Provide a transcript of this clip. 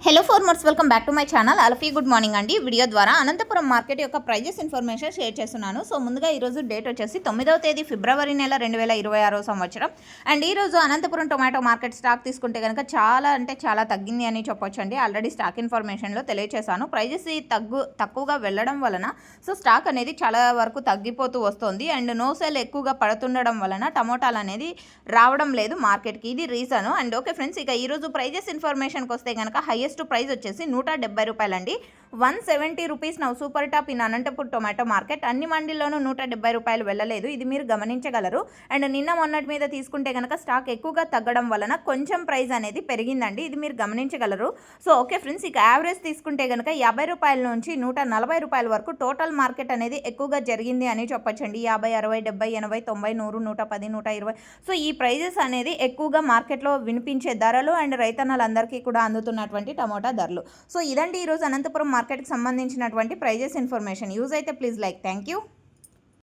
Hello farmers, welcome back to my channel. అల్ఫీ good morning అండి. Video ద్వారా Anantapur market యొక్క ప్రైజెస్ ఇన్ఫర్మేషన్ షేర్ చేస్తున్నాను. సో ముందుగా ఈరోజు డేట్ వచ్చేసి 9వ తేదీ ఫిబ్రవరి నెల 2026 సంవత్సరం. అండ్ ఈరోజు అనంతపురం టొమాటో మార్కెట్ స్టాక్ తీసుకుంటే కనుక చాలా తగ్గింది అని చెప్పొచ్చు అండి. ఆల్రెడీ స్టాక్ ఇన్ఫర్మేషన్లో తెలియజేశాను. ప్రైజెస్ తక్కువగా వెళ్ళడం వలన సో స్టాక్ అనేది చాలా వరకు తగ్గిపోతూ వస్తుంది. అండ్ నో సేల్ ఎక్కువగా పడుతుండడం వలన టమోటాలు అనేది రావడం లేదు మార్కెట్కి. ఇది రీజన్. అండ్ ఓకే ఫ్రెండ్స్, ఇక ఈరోజు ప్రైజెస్ ఇన్ఫర్మేషన్కి వస్తే కనుక హైయెస్ట్ ప్రైస్ వచ్చేసి 170 రూపాయలండి. 170 rupees now super top in Anantapur tomato market. అన్ని మండీల్లోనూ 170 రూపాయలు వెళ్ళలేదు, ఇది మీరు గమనించగలరు. అండ్ నిన్న మొన్నటి మీద తీసుకుంటే కనుక స్టాక్ ఎక్కువగా తగ్గడం వలన కొంచెం ప్రైస్ అనేది పెరిగిందండి, ఇది మీరు గమనించగలరు. సో ఓకే ఫ్రెండ్స్, ఇక యావరేజ్ తీసుకుంటే కనుక 50 రూపాయల నుంచి 140 రూపాయల వరకు టోటల్ మార్కెట్ అనేది ఎక్కువగా జరిగింది అని చెప్పొచ్చండి. 50, 60, 70, 80, 90, 100, 110, 120. సో ఈ ప్రైజెస్ అనేది ఎక్కువగా మార్కెట్లో వినిపించే ధరలు అండ్ రైతన్నలందరికీ కూడా అందుతున్నటువంటి టమోటా ధరలు. సో ఇదండి ఈరోజు అనంతపురం మార్కెట్కి సంబంధించినటువంటి ప్రైజెస్ ఇన్ఫర్మేషన్. యూజ్ అయితే ప్లీజ్ లైక్. Thank you.